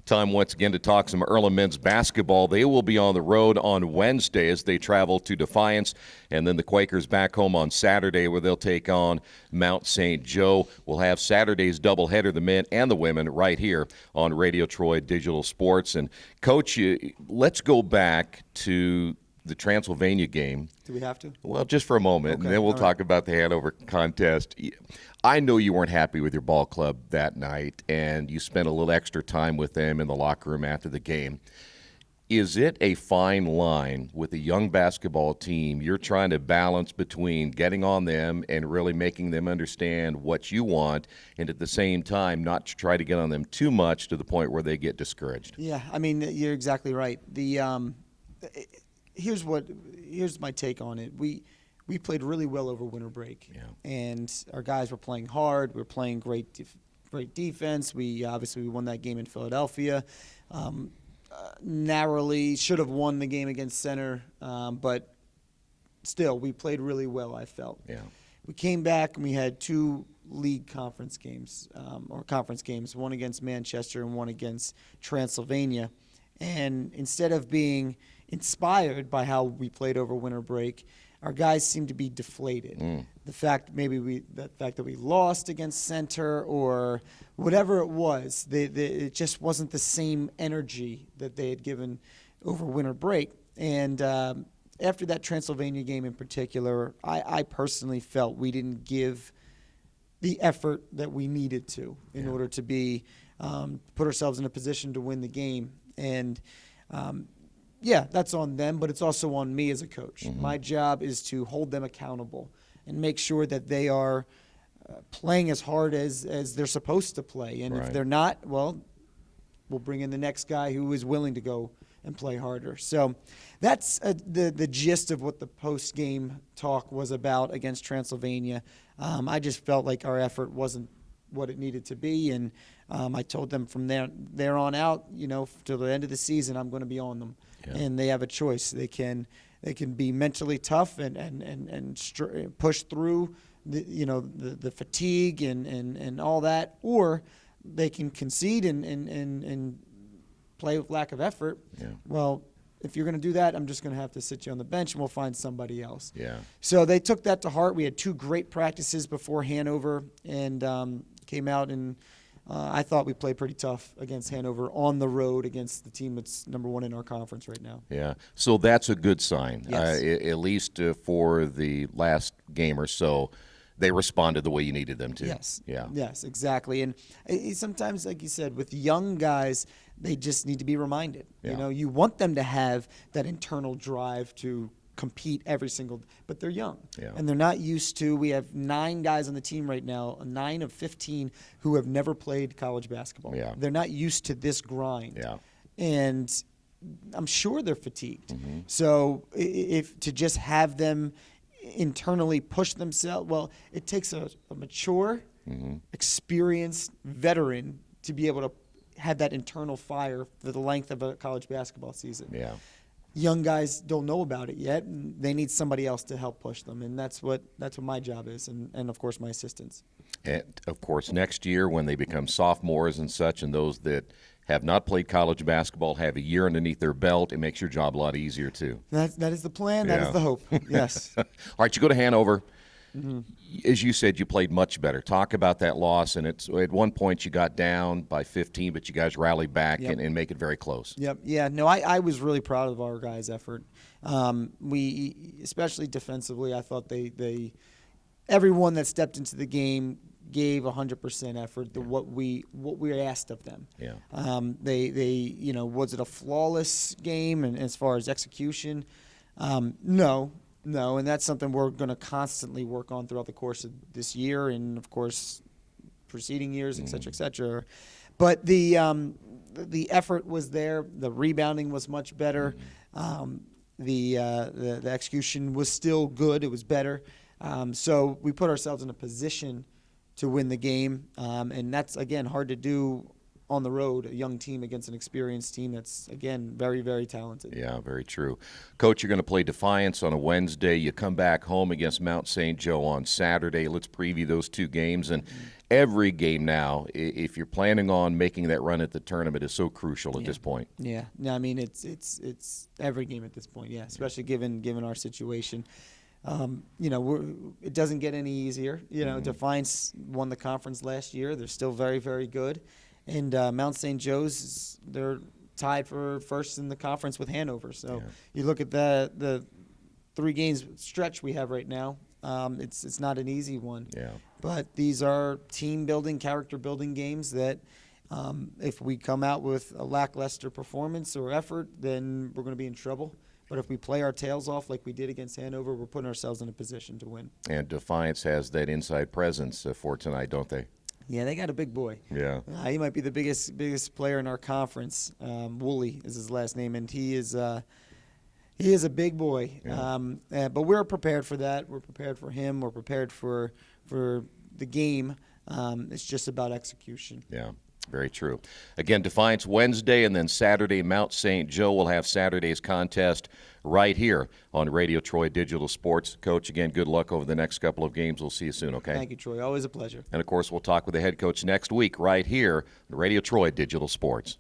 Time once again to talk some EARLHAM men's basketball. They will be on the road on Wednesday as they travel to Defiance, and then the Quakers back home on Saturday where they'll take on Mount St. Joe. We'll have Saturday's doubleheader, the men and the women, right here on Radio Troy Digital Sports. And, Coach, let's go back to the Transylvania game. Do we have to? Well, just for a moment, Okay. and then we'll All talk about the Hanover contest. I know you weren't happy with your ball club that night, and you spent a little extra time with them in the locker room after the game. Is it a fine line with a young basketball team you're trying to balance between getting on them and really making them understand what you want, and at the same time not to try to get on them too much to the point where they get discouraged? Yeah, I mean, you're exactly right. Here's my take on it. We played really well over winter break, and our guys were playing hard. We were playing great defense. We won that game in Philadelphia. Narrowly should have won the game against Center, but still we played really well, I felt. Yeah. We came back and we had two league conference games, one against Manchester and one against Transylvania. And instead of being inspired by how we played over winter break, our guys seemed to be deflated. The fact that we lost against Center or whatever it was, it just wasn't the same energy that they had given over winter break. And after that Transylvania game in particular, I personally felt we didn't give the effort that we needed to in order to be put ourselves in a position to win the game. And yeah, that's on them, but it's also on me as a coach. My job is to hold them accountable and make sure that they are playing as hard as they're supposed to play. And if they're not, well, we'll bring in the next guy who is willing to go and play harder. So that's the gist of what the post-game talk was about against Transylvania. I just felt like our effort wasn't what it needed to be, and I told them from there on out, till the end of the season, I'm going to be on them. And they have a choice. They can be mentally tough and push through the fatigue and all that, or they can concede and play with lack of effort. Well, if you're going to do that, I'm just going to have to sit you on the bench and we'll find somebody else. So they took that to heart. We had two great practices before Hanover and came out and I thought we played pretty tough against Hanover on the road against the team that's number one in our conference right now. Yeah, so that's a good sign. Yes. At least for the last game or so, they responded the way you needed them to. Yes. Yeah. Yes, exactly. And sometimes, like you said, with young guys, they just need to be reminded. You want them to have that internal drive to compete every single – but they're young. And they're not used to – we have 9 guys on the team right now, 9 of 15 who have never played college basketball. They're not used to this grind. And I'm sure they're fatigued. So if to just have them internally push themselves – well, it takes a mature, experienced veteran to be able to have that internal fire for the length of a college basketball season. Young guys don't know about it yet, and they need somebody else to help push them, and that's what my job is, and of course my assistants. And of course next year when they become sophomores and such, and those that have not played college basketball have a year underneath their belt, it makes your job a lot easier too. That is the plan. That is the hope. Yes. All right, you go to Hanover. As you said, you played much better. Talk about that loss, and at one point you got down by 15, but you guys rallied back and make it very close. Yeah. No, I was really proud of our guys' effort. We, especially defensively, I thought they everyone that stepped into the game gave 100% effort to what we asked of them. They was it a flawless game and as far as execution? No, and that's something we're going to constantly work on throughout the course of this year and, of course, preceding years, et cetera, et cetera. But the effort was there. The rebounding was much better. The execution was still good. It was better. So we put ourselves in a position to win the game, and that's, again, hard to do on the road, a young team against an experienced team that's, again, very, very talented. Yeah, very true. Coach, you're going to play Defiance on a Wednesday. You come back home against Mount St. Joe on Saturday. Let's preview those two games. And every game now, if you're planning on making that run at the tournament, is so crucial at this point. Yeah, no, I mean it's every game at this point. Yeah, especially given our situation. It doesn't get any easier. Defiance won the conference last year. They're still very, very good, and Mount St. Joe's, they're tied for first in the conference with Hanover. So you look at the 3 games stretch we have right now. It's not an easy one. Yeah. But these are team building, character building games that if we come out with a lackluster performance or effort, then we're going to be in trouble. But if we play our tails off like we did against Hanover, we're putting ourselves in a position to win. And Defiance has that inside presence for tonight, don't they? Yeah, they got a big boy. Yeah. He might be the biggest player in our conference. Woolley is his last name, and he is a big boy. Yeah. But we're prepared for that. We're prepared for him. We're prepared for the game. It's just about execution. Yeah. Very true. Again, Defiance Wednesday, and then Saturday, Mount St. Joe will have Saturday's contest right here on Radio Troy Digital Sports. Coach, again, good luck over the next couple of games. We'll see you soon, okay? Thank you, Troy. Always a pleasure. And, of course, we'll talk with the head coach next week right here on Radio Troy Digital Sports.